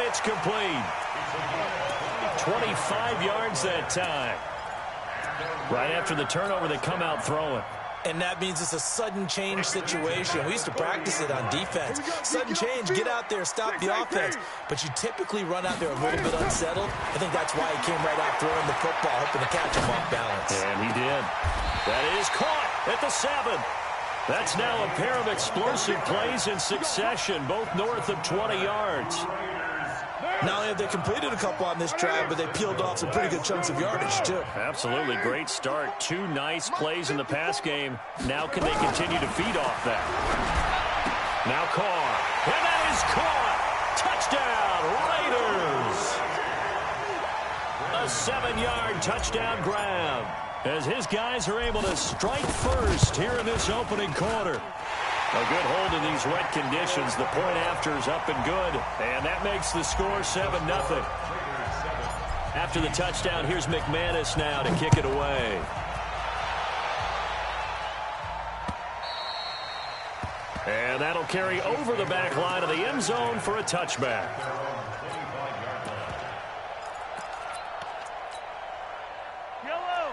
it's complete. 25 yards that time. Right after the turnover, they come out throwing. And that means it's a sudden change situation. We used to practice it on defense. Sudden change, get out there, stop the offense. But you typically run out there a little bit unsettled. I think that's why he came right out throwing the football, hoping to catch him off balance. And he did. That is caught at the 7. That's now a pair of explosive plays in succession, both north of 20 yards. Not only have they completed a couple on this drive, but they peeled off some pretty good chunks of yardage, too. Absolutely. Great start. 2 nice plays in the pass game. Now can they continue to feed off that? Now Carr. And that is caught. Touchdown, Raiders. A 7-yard touchdown grab as his guys are able to strike first here in this opening quarter. A good hold in these wet conditions. The point after is up and good. And that makes the score 7-0. After the touchdown, here's McManus now to kick it away. And that'll carry over the back line of the end zone for a touchback.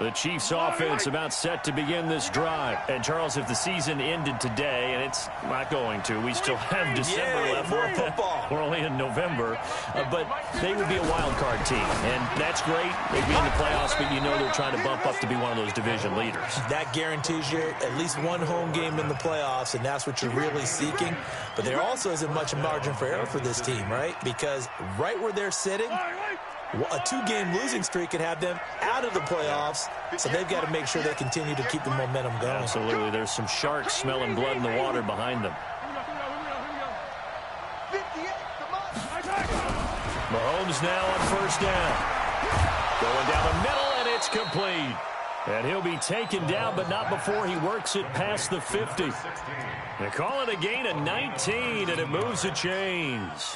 The Chiefs offense about set to begin this drive. And, Charles, if the season ended today, and it's not going to, we still have December left. More football. We're only in November. But they would be a wild card team. And that's great. They'd be in the playoffs, but you know they're trying to bump up to be one of those division leaders. That guarantees you at least one home game in the playoffs, and that's what you're really seeking. But there also isn't much margin for error for this team, right? Because right where they're sitting, a 2-game losing streak could have them out of the playoffs, so they've got to make sure they continue to keep the momentum going. Absolutely. There's some sharks smelling blood in the water behind them. Mahomes now on first down. Going down the middle, and it's complete. And he'll be taken down, but not before he works it past the 50. They call it a gain of 19, and it moves the chains.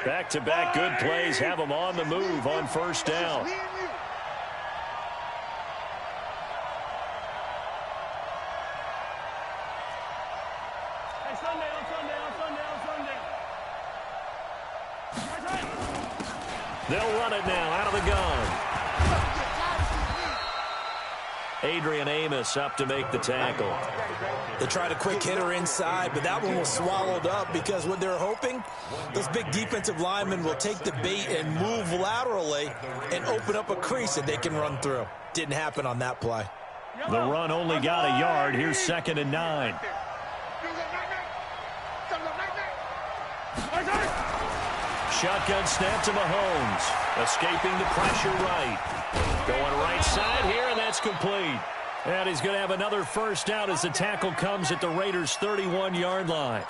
Back-to-back good plays have them on the move on first down. They'll run it now out of the gun. Adrian Amos up to make the tackle. They tried a quick hitter inside, but that one was swallowed up because what they're hoping, those big defensive linemen will take the bait and move laterally and open up a crease that they can run through. Didn't happen on that play. The run only got a yard. Here's 2nd and 9. Shotgun snap to Mahomes. Escaping the pressure right. Going right side here, and that's complete. And he's going to have another first down as the tackle comes at the Raiders' 31-yard line.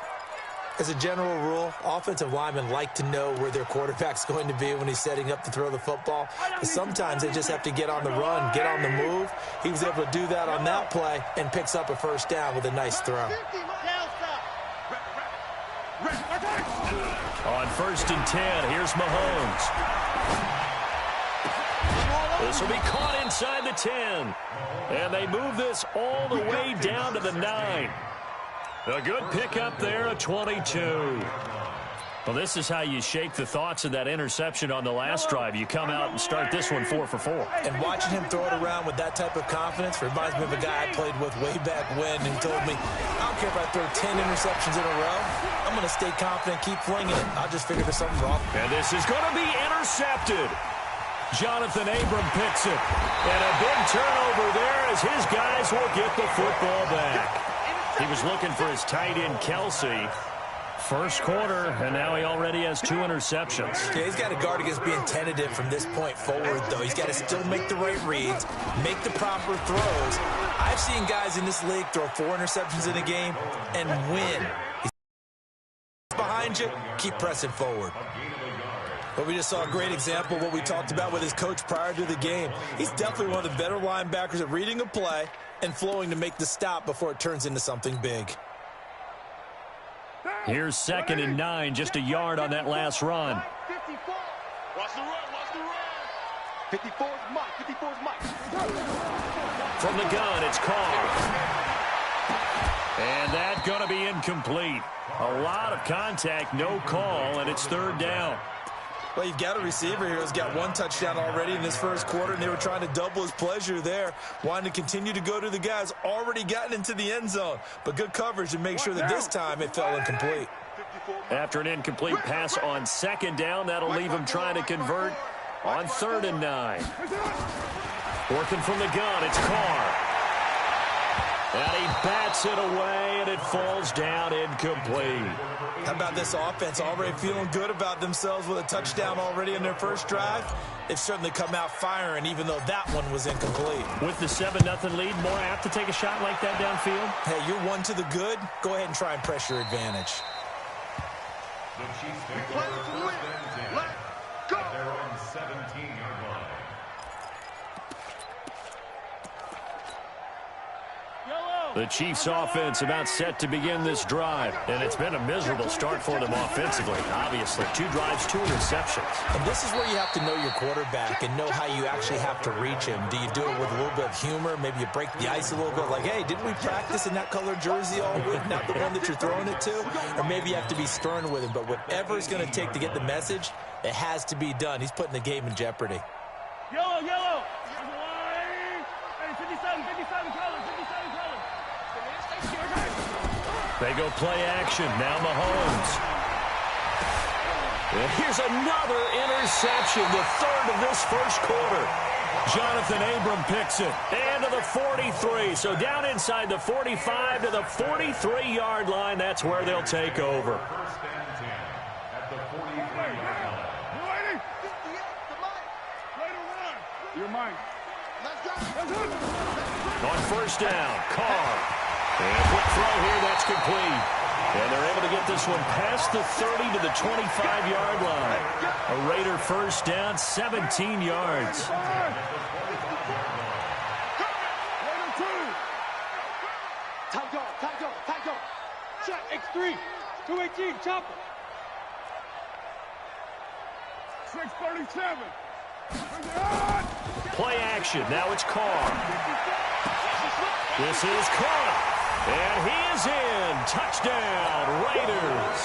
As a general rule, offensive linemen like to know where their quarterback's going to be when he's setting up to throw the football. But sometimes they just have to get on the run, get on the move. He was able to do that on that play and picks up a first down with a nice throw. On 1st and 10, here's Mahomes. This will be caught inside the 10. And they move this all the way down to the 9. A good pickup there, a 22. Well, this is how you shake the thoughts of that interception on the last drive. You come out and start this one 4 for 4. And watching him throw it around with that type of confidence reminds me of a guy I played with way back when who told me, I don't care if I throw 10 interceptions in a row. I'm going to stay confident, keep flinging it. I'll just figure there's something wrong. And this is going to be intercepted. Jonathan Abram picks it. And a big turnover there as his guys will get the football back. He was looking for his tight end, Kelsey. First quarter, and now he already has 2 interceptions. Yeah, he's got to guard against being tentative from this point forward, though. He's got to still make the right reads, make the proper throws. I've seen guys in this league throw 4 interceptions in a game and win. He's behind you, keep pressing forward. But we just saw a great example of what we talked about with his coach prior to the game. He's definitely one of the better linebackers at reading a play and flowing to make the stop before it turns into something big. Here's 2nd and 9, just a yard on that last run. 54. Watch the run, watch the run. 54's Mike, 54's Mike. From the gun, it's Carr. And that's going to be incomplete. A lot of contact, no call, and it's third down. Well, you've got a receiver here who's got one touchdown already in this first quarter, and they were trying to double his pleasure there, wanting to continue to go to the guys already gotten into the end zone. But good coverage to make sure that this time it fell incomplete. After an incomplete pass on second down, that'll leave him trying to convert on 3rd and 9. Working from the gun, it's Carr. And he bats it away, and it falls down incomplete. How about this offense already feeling good about themselves with a touchdown already in their first drive? They've certainly come out firing, even though that one was incomplete. With the 7-0 lead, more apt to take a shot like that downfield? Hey, you're one to the good. Go ahead and try and press your advantage. The Chiefs play to win. Let's go. Their own 17-yard line. The Chiefs offense about set to begin this drive, and it's been a miserable start for them offensively. Obviously, 2 drives, 2 interceptions. And this is where you have to know your quarterback and know how you actually have to reach him. Do you do it with a little bit of humor? Maybe you break the ice a little bit, like, hey, didn't we practice in that color jersey all week, not the one that you're throwing it to? Or maybe you have to be stern with him, but whatever it's going to take to get the message, it has to be done. He's putting the game in jeopardy. Yellow, yellow. Hey, 57 colors, 57 colors. They go play action. Now Mahomes. And here's another interception, the 3rd of this first quarter. Jonathan Abram picks it. And to the 43. So down inside the 45 to the 43-yard line. That's where they'll take over. First and 10 at the 43-yard line. You're mine. On first down, Carr. And quick throw here, that's complete. And they're able to get this one past the 30 to the 25-yard line. A Raider first down, 17 yards. Tight go. Shot, X3. 218, chopper. 637. Play action, now it's Carr. This is Carr. And he is in. Touchdown, Raiders.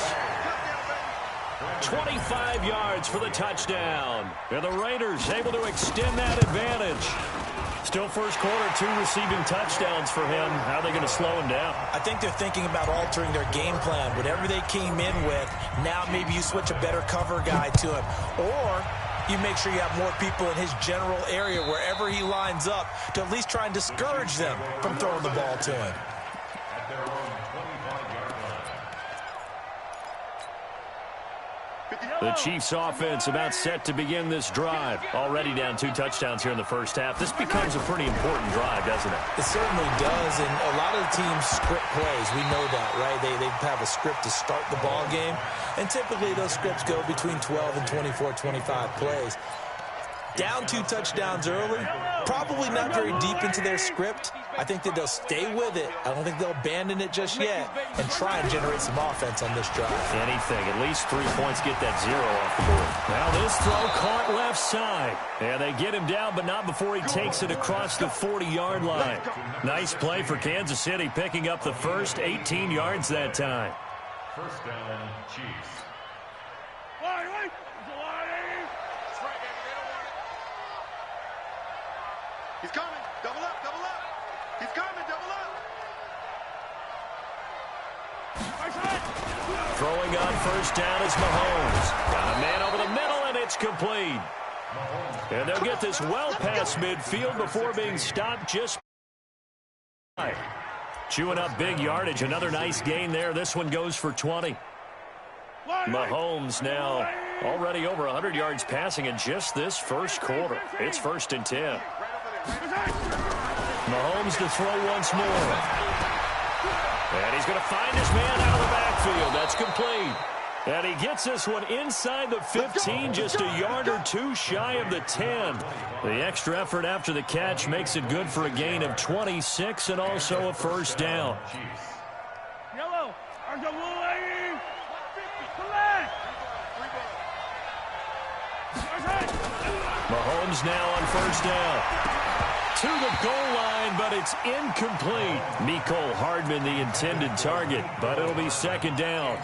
25 yards for the touchdown. And the Raiders able to extend that advantage. Still first quarter, 2 receiving touchdowns for him. How are they going to slow him down? I think they're thinking about altering their game plan. Whatever they came in with, now maybe you switch a better cover guy to him. Or you make sure you have more people in his general area wherever he lines up to at least try and discourage them from throwing the ball to him. At their own 25-yard line. The Chiefs offense about set to begin this drive. Already down 2 touchdowns here in the first half. This becomes a pretty important drive, doesn't it? It certainly does, and a lot of the teams script plays. We know that, right? They have a script to start the ball game, and typically those scripts go between 12 and 24, 25 plays. Down 2 touchdowns early, probably not very deep into their script. I think that they'll stay with it. I don't think they'll abandon it just yet and try and generate some offense on this drive. Anything, at least 3 points, get that 0 off the board. Now this throw caught left side. And they get him down, but not before he takes it across the 40-yard line. Nice play for Kansas City, picking up the first 18 yards that time. First down, Chiefs. Wait. He's coming. Double up. He's coming. Double up. Throwing on first down is Mahomes. Got a man over the middle, and it's complete. And they'll get this well past midfield before being stopped just by. Chewing up big yardage. Another nice gain there. This one goes for 20. Mahomes now already over 100 yards passing in just this first quarter. It's 1st and 10. Mahomes to throw once more. And he's going to find his man out of the backfield. That's complete. And he gets this one inside the 15, just a yard or 2 shy of the 10. The extra effort after the catch makes it good for a gain of 26 and also a first down. Yellow. Mahomes now on first down. to the goal line, but it's incomplete. Mecole Hardman, the intended target, but it'll be second down.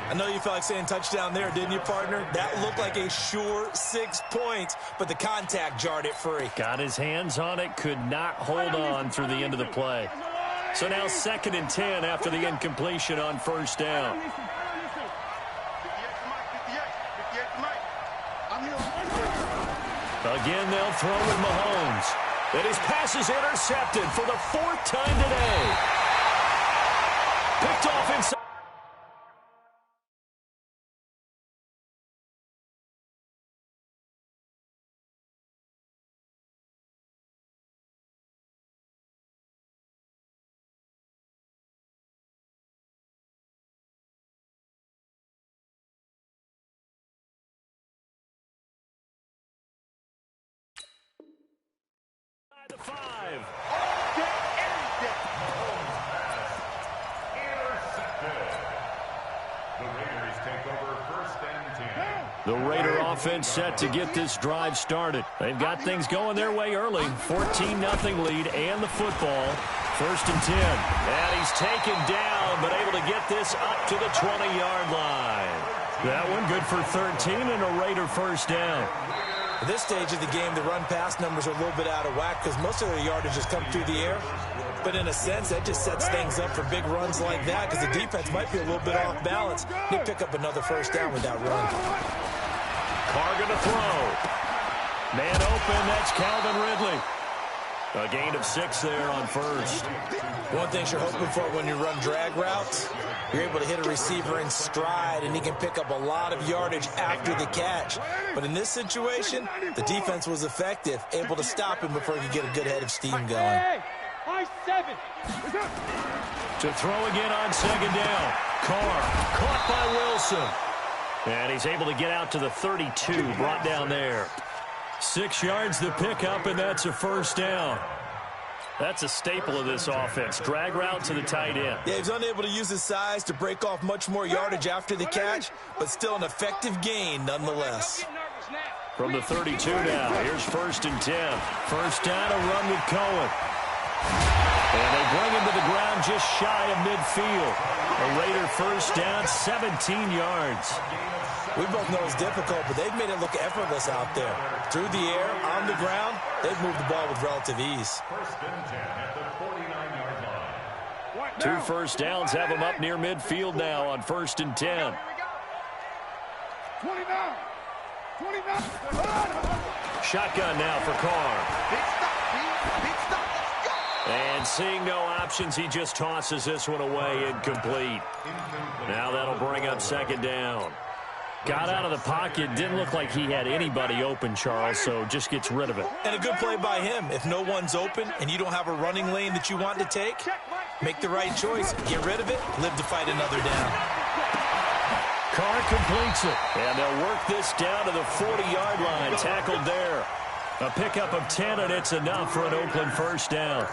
I know you felt like saying touchdown there, didn't you, partner? That looked like a sure 6 points, but the contact jarred it free. Got his hands on it, could not hold on through the end of the play. So now 2nd and 10 after the incompletion on first down. Again, they'll throw with Mahomes. And his pass is intercepted for the 4th time today. Picked off inside. The 5. The Raiders take over 1st and 10. The Raider offense set to get this drive started. They've got things going their way early. 14-0 lead and the football. 1st and 10. And he's taken down, but able to get this up to the 20-yard line. That one good for 13 and a Raider first down. At this stage of the game, the run-pass numbers are a little bit out of whack because most of their yardage has come through the air. But in a sense, that just sets things up for big runs like that because the defense might be a little bit off balance. They pick up another first down with that run. Carr going to throw. Man open, that's Calvin Ridley. A gain of 6 there on first. One thing you're hoping for when you run drag routes, you're able to hit a receiver in stride, and he can pick up a lot of yardage after the catch. But in this situation, the defense was effective, able to stop him before he could get a good head of steam going. High 7. To throw again on 2nd down. Carr caught by Wilson. And he's able to get out to the 32, brought down there. 6 yards the pickup, and that's a first down. That's a staple of this offense. Drag route to the tight end. Yeah, he's unable to use his size to break off much more yardage after the catch, but still an effective gain nonetheless. From the 32 now, here's 1st and 10. First down, a run with Cohen. And they bring him to the ground just shy of midfield. A Raider first down, 17 yards. We both know it's difficult, but they've made it look effortless out there. Through the air, on the ground, they've moved the ball with relative ease. 1st and 10 at the 49-yard line. 2 first downs have them up near midfield now on 1st and 10. 29. Shotgun now for Carr. And seeing no options, he just tosses this one away, incomplete. Now that'll bring up 2nd down. Got out of the pocket, didn't look like he had anybody open, Charles, so just gets rid of it. And a good play by him. If no one's open and you don't have a running lane that you want to take, make the right choice, get rid of it, live to fight another down. Carr completes it, and they'll work this down to the 40-yard line, tackled there. A pickup of 10, and it's enough for an Oakland first down.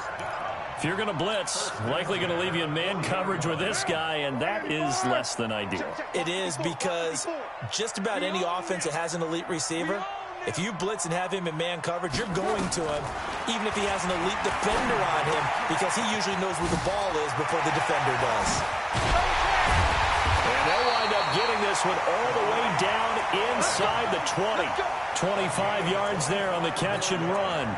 If you're going to blitz, likely going to leave you in man coverage with this guy, and that is less than ideal. It is because just about any offense that has an elite receiver, if you blitz and have him in man coverage, you're going to him, even if he has an elite defender on him, because he usually knows where the ball is before the defender does. And they'll wind up getting this one all the way down inside the 20. 25 yards there on the catch and run.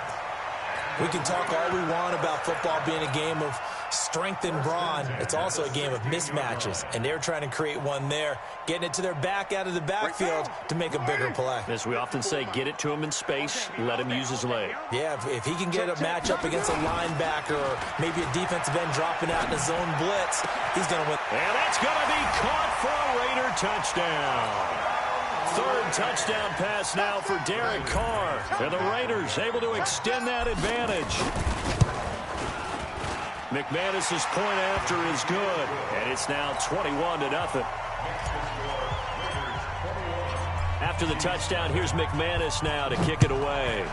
We can talk all we want about football being a game of strength and brawn. It's also a game of mismatches, and they're trying to create one there, getting it to their back out of the backfield to make a bigger play. As we often say, get it to him in space, let him use his leg. Yeah, if he can get a matchup against a linebacker or maybe a defensive end dropping out in a zone blitz, he's going to win. And that's going to be caught for a Raider touchdown. 3rd touchdown pass now for Derek Carr. And the Raiders able to extend that advantage. McManus's point after is good. And it's now 21-0. After the touchdown, here's McManus now to kick it away.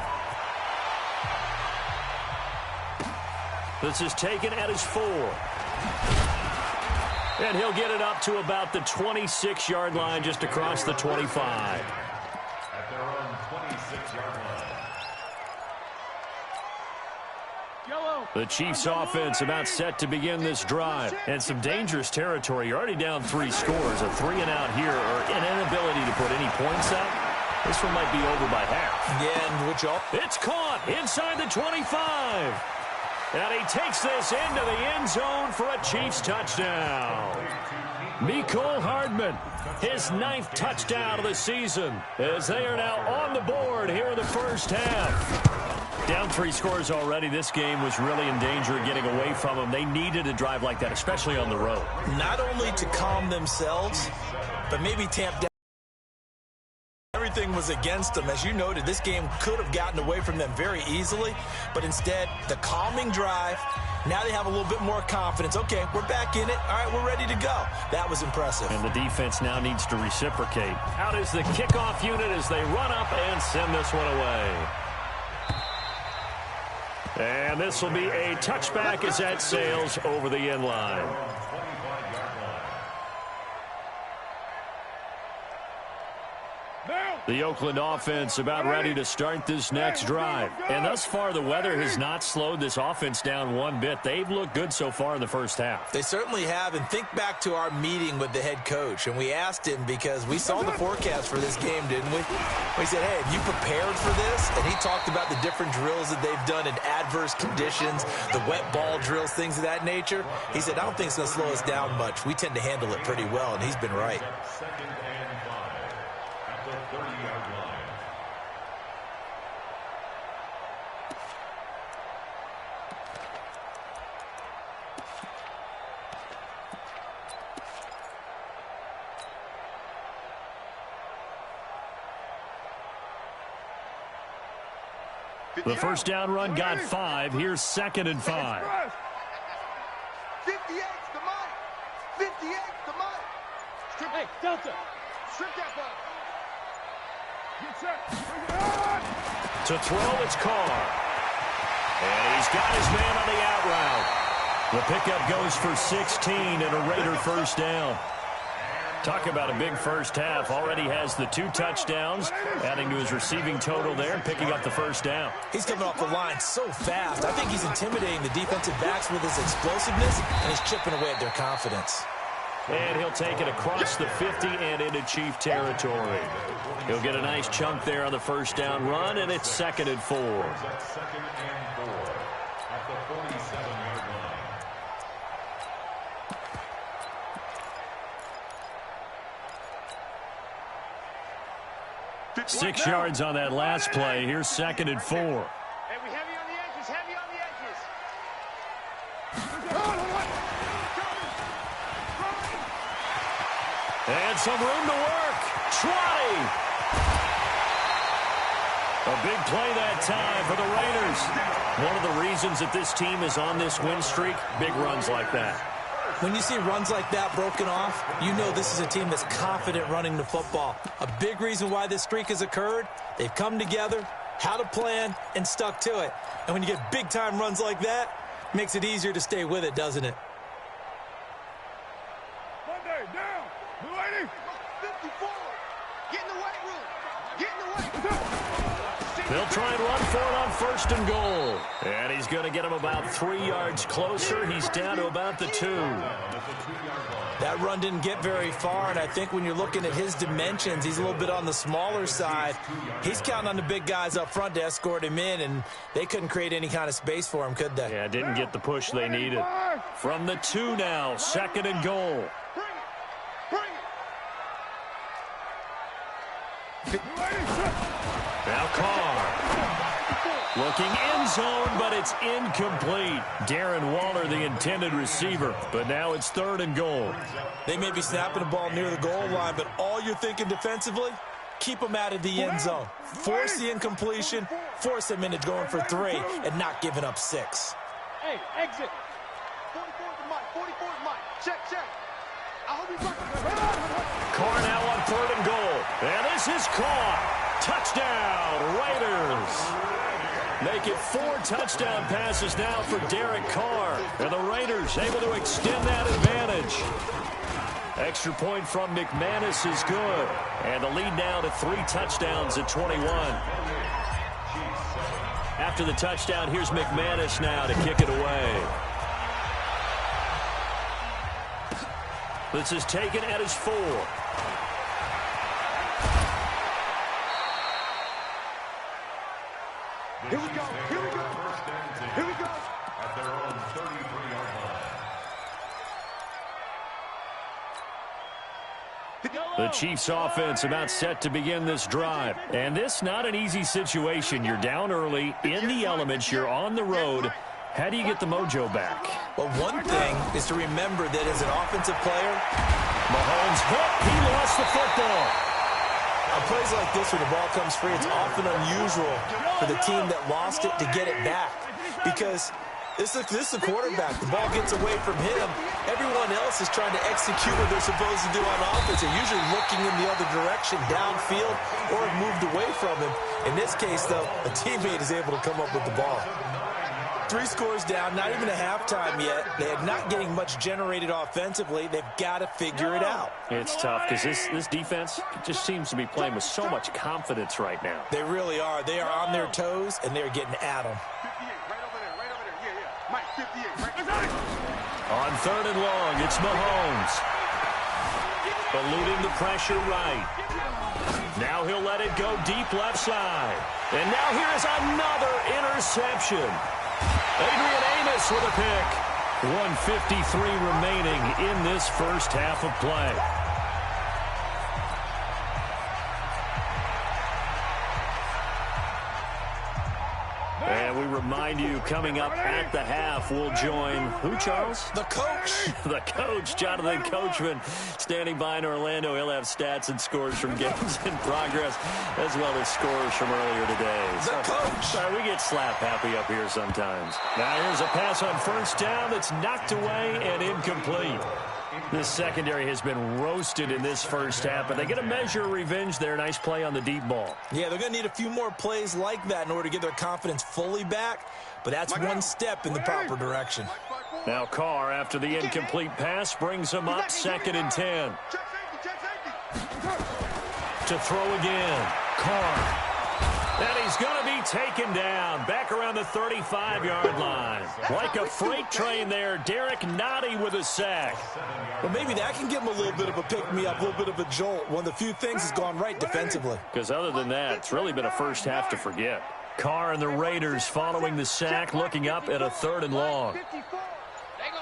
This is taken at his 4. And he'll get it up to about the 26-yard line, just across the 25. At their own 26-yard line. The Chiefs offense about set to begin this drive. And some dangerous territory. You're already down 3 scores. A 3 and out here, or an inability to put any points up. This one might be over by half. Yeah, and which all... It's caught inside the 25. And he takes this into the end zone for a Chiefs touchdown. Mecole Hardman, his 9th touchdown of the season, as they are now on the board here in the first half. Down 3 scores already. This game was really in danger of getting away from them. They needed a drive like that, especially on the road. Not only to calm themselves, but maybe tamp down. Everything was against them. As you noted, this game could have gotten away from them very easily, but instead, the calming drive, now they have a little bit more confidence. Okay, we're back in it. All right, we're ready to go. That was impressive. And the defense now needs to reciprocate. Out is the kickoff unit as they run up and send this one away. And this will be a touchback as that sails over the end line. The Oakland offense about ready to start this next drive. And thus far, the weather has not slowed this offense down one bit. They've looked good so far in the first half. They certainly have. And think back to our meeting with the head coach. And we asked him because we saw the forecast for this game, didn't we? We said, hey, have you prepared for this? And he talked about the different drills that they've done in adverse conditions, the wet ball drills, things of that nature. He said, I don't think it's going to slow us down much. We tend to handle it pretty well, and he's been right. The first down run got 5. Here's 2nd and 5. 58's the money. 58's the money. Strip, hey, Delta. Strip that ball. Get set. Bring it on. To throw, it's Carr. And he's got his man on the out route. The pickup goes for 16 and a Raider first down. Talk about a big first half. Already has the 2 touchdowns, adding to his receiving total there and picking up the first down. He's coming off the line so fast. I think he's intimidating the defensive backs with his explosiveness, and he's chipping away at their confidence. And he'll take it across the 50 and into Chief territory. He'll get a nice chunk there on the first down run, and it's 2nd and 4. 2nd and 4 at the 47-yard line. 6 yards on that last play. Here's 2nd and 4. Hey, we heavy on the edges, heavy on the edges. And some room to work. Trotty. A big play that time for the Raiders. One of the reasons that this team is on this win streak, big runs like that. When you see runs like that broken off, you know this is a team that's confident running the football. A big reason why this streak has occurred, they've come together, had a plan, and stuck to it. And when you get big-time runs like that, it makes it easier to stay with it, doesn't it? Monday, down. Blue 80. 54. Get in the weight room. Get in the weight room. They'll try and run for it on 1st and goal. And he's going to get him about 3 yards closer. He's down to about the 2. That run didn't get very far, and I think when you're looking at his dimensions, he's a little bit on the smaller side. He's counting on the big guys up front to escort him in, and they couldn't create any kind of space for him, could they? Yeah, didn't get the push they needed. From the 2 now, 2nd and goal. Now Carr. Looking end zone, but it's incomplete. Darren Waller, the intended receiver, but now it's 3rd and goal. They may be snapping the ball near the goal line, but all you're thinking defensively, keep them out of the end zone. Force the incompletion, force them into going for 3, and not giving up 6. Hey, exit. 44's the mic. 44's mic. Check. I hope he's Carr now on 3rd and goal. And this is caught. Touchdown, Raiders. Make it 4 touchdown passes now for Derek Carr. And the Raiders able to extend that advantage. Extra point from McManus is good. And the lead now to 3 touchdowns at 21. After the touchdown, here's McManus now to kick it away. This is taken at his 4. Here we go. Here we go. Here we go. At their own 33-yard line. The Chiefs offense about set to begin this drive. And this not an easy situation. You're down early, in the elements, you're on the road. How do you get the mojo back? Well, one thing is to remember that as an offensive player, Mahomes hit. He lost the football. on plays like this where the ball comes free, it's often unusual for the team that lost it to get it back. Because this is the quarterback. The ball gets away from him. Everyone else is trying to execute what they're supposed to do on offense. They're usually looking in the other direction, downfield, or have moved away from him. In this case, though, a teammate is able to come up with the ball. 3 scores down, not even a halftime yet. They're not getting much generated offensively. They've got to figure it out. It's tough because this defense just seems to be playing with so much confidence right now. They really are. They are on their toes, and they're getting at them. 58, right over there, right over there. Yeah, yeah. Mike, 58, right. On 3rd and long, it's Mahomes. Eluding the pressure right. Now he'll let it go deep left side. And now here is another interception. Adrian Amos with a pick. 1:53 remaining in this first half of play. And we remind you, coming up at the half, we'll join who, Charles? The coach. The coach, Jonathan Coachman, standing by in Orlando. He'll have stats and scores from games in progress, as well as scores from earlier today. The coach. Sorry, we get slap happy up here sometimes. Now here's a pass on first down that's knocked away and incomplete. This secondary has been roasted in this first half, but they get a measure of revenge there. Nice play on the deep ball. Yeah, they're going to need a few more plays like that in order to get their confidence fully back, but that's one step in the proper direction. Now Carr, after the incomplete pass, brings him up 2nd and 10. To throw again, Carr. And he's going to be taken down back around the 35-yard line. Like a freight train there, Derek Nottie with a sack. Well, maybe that can give him a little bit of a pick-me-up, a little bit of a jolt. One of the few things has gone right defensively. Because other than that, it's really been a first half to forget. Carr and the Raiders following the sack, looking up at a 3rd and long. They're going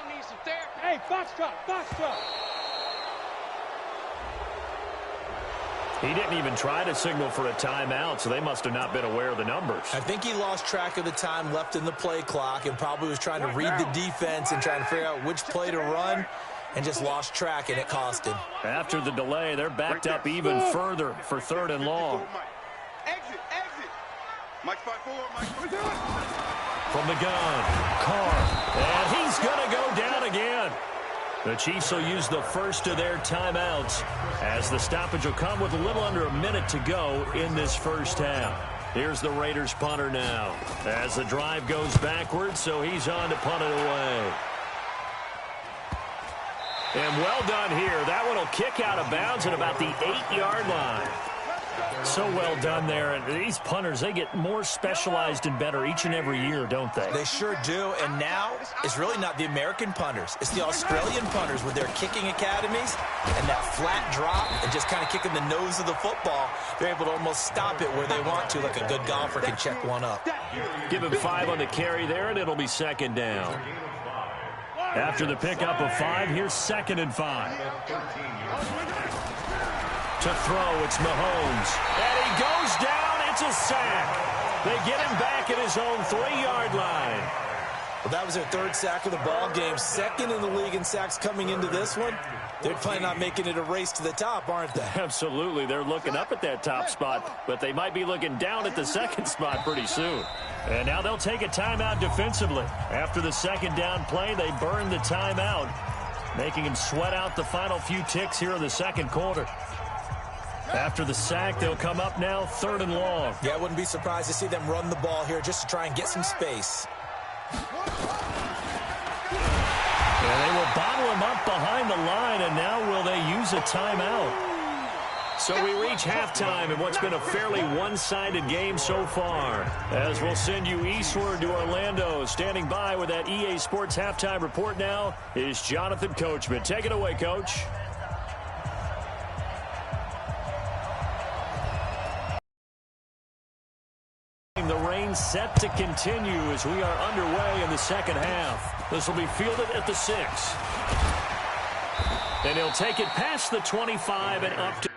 to need some therapy. Hey, foxtrot. He didn't even try to signal for a timeout, so they must have not been aware of the numbers. I think he lost track of the time left in the play clock and probably was trying to read the defense and trying to figure out which play to run and just lost track, and it cost him. After the delay, they're backed up even further for 3rd and long. Exit. Mike 5-4, Mike. From the gun, Carr, and he's going to go down again. The Chiefs will use the first of their timeouts as the stoppage will come with a little under a minute to go in this first half. Here's the Raiders punter now as the drive goes backwards, so he's on to punt it away. And well done here. That one will kick out of bounds at about the 8-yard line. So well done there. And these punters, they get more specialized and better each and every year, don't they? They sure do. And now it's really not the American punters. It's the Australian punters with their kicking academies and that flat drop and just kind of kicking the nose of the football. They're able to almost stop it where they want to, like a good golfer can check one up. Give him 5 on the carry there, and it'll be 2nd down. After the pickup of 5, here's 2nd and 5. To throw, it's Mahomes. And he goes down. It's a sack. They get him back at his own 3-yard line. Well, that was their 3rd sack of the ball game. 2nd in the league in sacks coming into this one. They're planning on making it a race to the top, aren't they? Absolutely. They're looking up at that top spot, but they might be looking down at the 2nd spot pretty soon. And now they'll take a timeout defensively. After the 2nd down play, they burn the timeout, making him sweat out the final few ticks here in the 2nd quarter. After the sack, they'll come up now 3rd and long. Yeah, I wouldn't be surprised to see them run the ball here just to try and get some space. And they will bottle him up behind the line, and now will they use a timeout? So we reach halftime in what's been a fairly one-sided game so far. As we'll send you eastward to Orlando. Standing by with that EA Sports halftime report now is Jonathan Coachman. Take it away, Coach. The rain set to continue as we are underway in the second half. This will be fielded at the 6. And he'll take it past the 25 and up to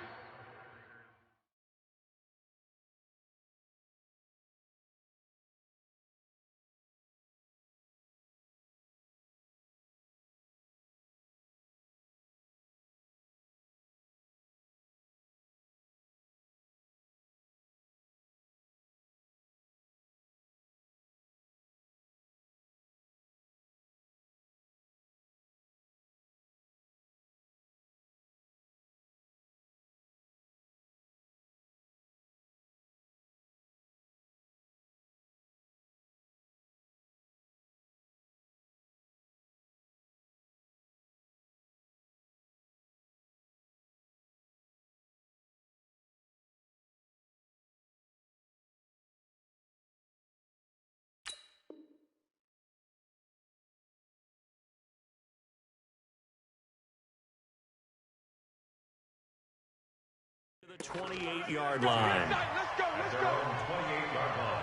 the 28-yard line. Let's go. 28-yard line.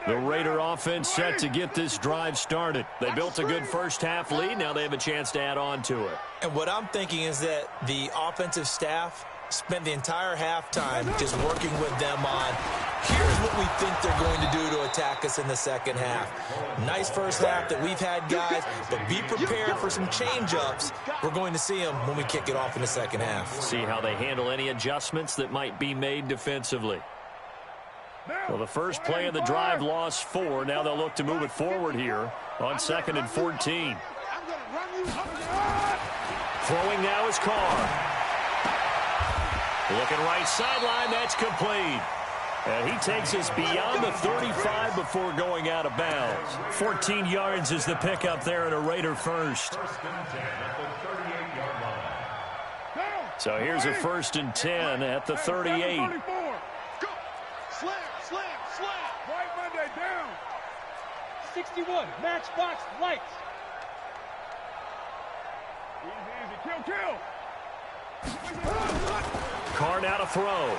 The Raider offense set to get this drive started. They built a good first-half lead. Now they have a chance to add on to it. And what I'm thinking is that the offensive staff spent the entire halftime just working with them on, here's what we think they're going to do to attack us in the second half. Nice first half that we've had, guys, but be prepared for some change-ups. We're going to see them when we kick it off in the second half. See how they handle any adjustments that might be made defensively. Well, the first play of the drive lost 4. Now they'll look to move it forward here on 2nd and 14. Throwing now is Carr. Looking right sideline, that's complete. And he takes us beyond the 35 before going out of bounds. 14 yards is the pickup there and a Raider first. So here's a 1st and 10 at the 38. Slam. White Monday down. 61, matchbox lights. Easy. Kill. Carr now to throw.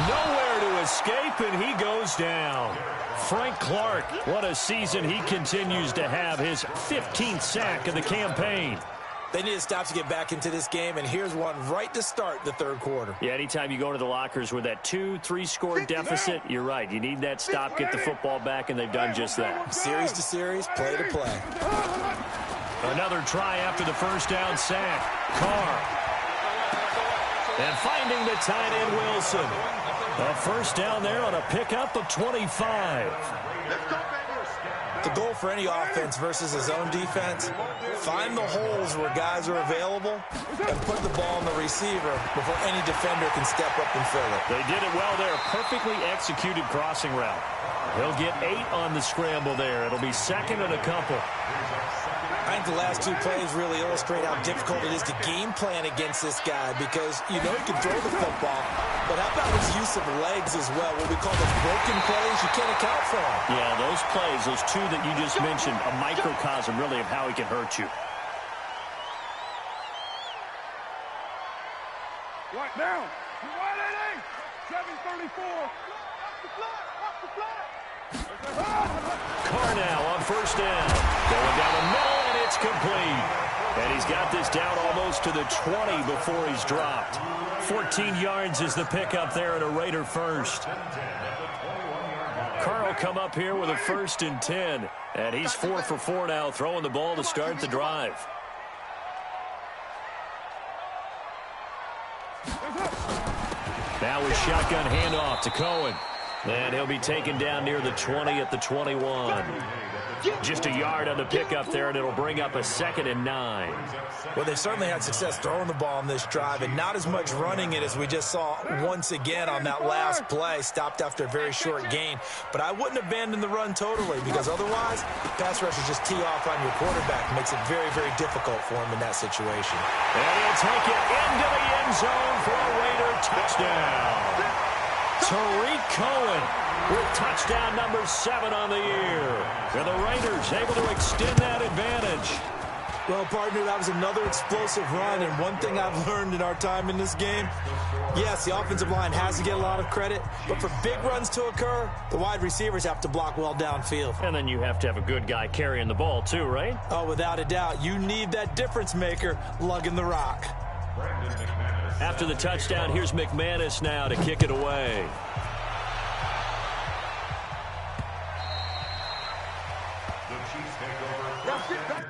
Nowhere to escape, and he goes down. Frank Clark, what a season he continues to have. His 15th sack of the campaign. They need to stop to get back into this game, and here's one right to start the third quarter. Yeah, anytime you go into the lockers with that 2-3 score deficit, you're right. You need that stop, get the football back, and they've done just that. Series to series, play to play. Another try after the first down sack. Carr. And finding the tight end, Wilson. A first down there on a pickup of 25. The goal for any offense versus a zone defense, find the holes where guys are available and put the ball on the receiver before any defender can step up and fill it. They did it well there. Perfectly executed crossing route. He'll get 8 on the scramble there. It'll be 2nd and a couple. I think the last 2 plays really illustrate how difficult it is to game plan against this guy because you know he can throw the football, but how about his use of legs as well? What we call those broken plays, you can't account for them. Yeah, those plays, those 2 that you just mentioned, a microcosm really of how he can hurt you. What now? 734. Carr now on first down. Going down the middle, and it's complete. And he's got this down almost to the 20 before he's dropped. 14 yards is the pickup there at a Raider first. Carr will come up here with a 1st and 10. And he's 4 for 4 now, throwing the ball to start the drive. Now with shotgun handoff to Cohen. And he'll be taken down near the 20 at the 21. Just a yard on the pickup there, and it'll bring up a 2nd and 9. Well, they've certainly had success throwing the ball on this drive, and not as much running it as we just saw once again on that last play. Stopped after a very short gain. But I wouldn't abandon the run totally, because otherwise, pass rushers just tee off on your quarterback. It makes it very, very difficult for him in that situation. And he'll take it into the end zone for a Raider touchdown. Tariq Cohen with touchdown number 7 on the year. And the Raiders able to extend that advantage. Well, partner, that was another explosive run, and one thing I've learned in our time in this game, yes, the offensive line has to get a lot of credit, but for big runs to occur, the wide receivers have to block well downfield. And then you have to have a good guy carrying the ball too, right? Oh, without a doubt. You need that difference maker lugging the rock. After the touchdown, here's McManus now to kick it away. The Chiefs take over first and 10.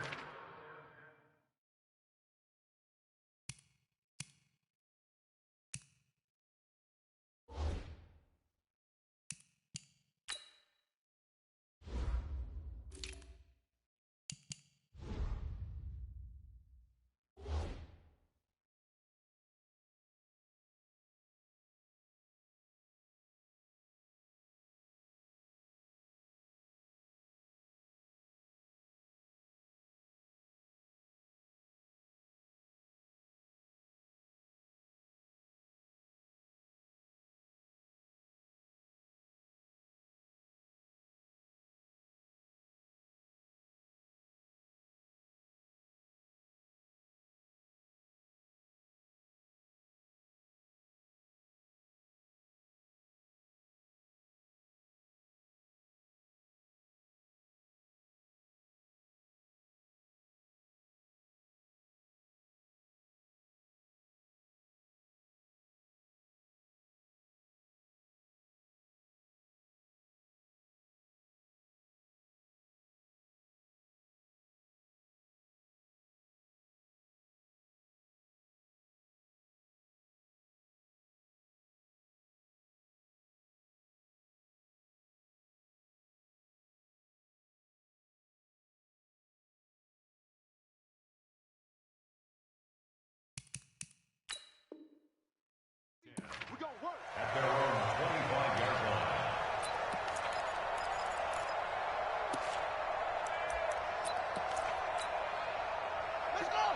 At their own 25-yard line.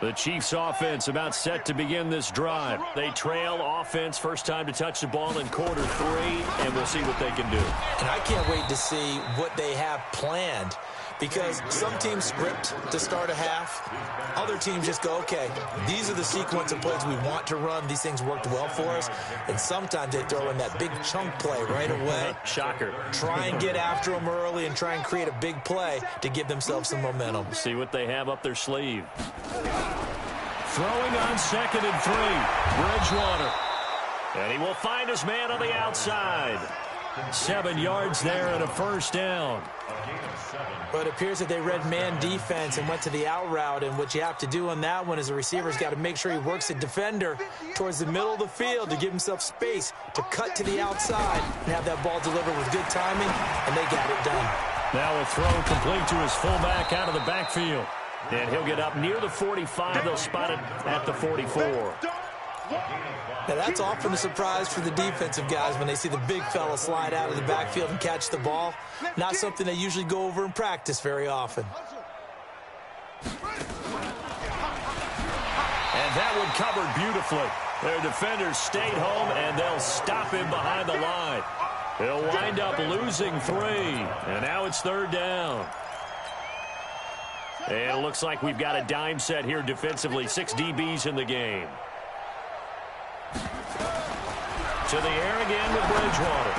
The Chiefs offense about set to begin this drive. They trail offense, first time to touch the ball in quarter 3, and we'll see what they can do. And I can't wait to see what they have planned, because some teams script to start a half. Other teams just go, okay, these are the sequence of plays we want to run. These things worked well for us. And sometimes they throw in that big chunk play right away. Shocker. Try and get after them early and try and create a big play to give themselves some momentum. See what they have up their sleeve. Throwing on 2nd and 3. Bridgewater. And he will find his man on the outside. 7 yards there and a first down. But it appears that they read man defense and went to the out route, and what you have to do on that one is the receiver's got to make sure he works the defender towards the middle of the field to give himself space to cut to the outside and have that ball delivered with good timing, and they got it done. Now a throw complete to his fullback out of the backfield. And he'll get up near the 45. They'll spot it at the 44. Now, that's often a surprise for the defensive guys when they see the big fella slide out of the backfield and catch the ball. Not something they usually go over in practice very often. And that one covered beautifully. Their defenders stayed home, and they'll stop him behind the line. He'll wind up losing 3. And now it's 3rd down. And it looks like we've got a dime set here defensively. 6 DBs in the game. To the air again with Bridgewater.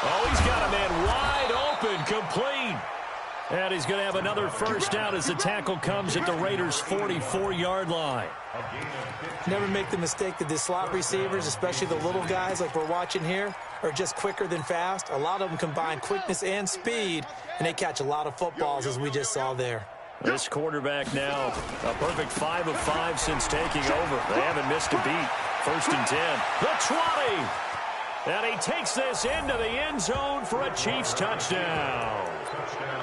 Oh, he's got a man wide open, complete. And he's going to have another first down as the tackle comes at the Raiders' 44-yard line. Never make the mistake that the slot receivers, especially the little guys like we're watching here, are just quicker than fast. A lot of them combine quickness and speed, and they catch a lot of footballs, as we just saw there. This quarterback now a perfect 5 of 5 since taking over. They haven't missed a beat. 1st and 10. The 20. And he takes this into the end zone for a Chiefs touchdown.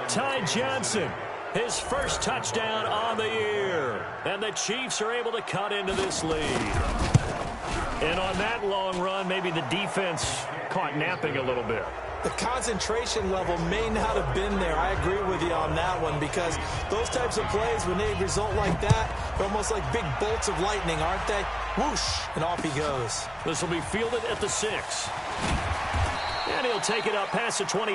Ty Johnson, his first touchdown on the year. And the Chiefs are able to cut into this lead. And on that long run, maybe the defense caught napping a little bit. The concentration level may not have been there. I agree with you on that one, because those types of plays, when they result like that, they're almost like big bolts of lightning, aren't they? Whoosh, and off he goes. This will be fielded at the 6. And he'll take it up past the 20.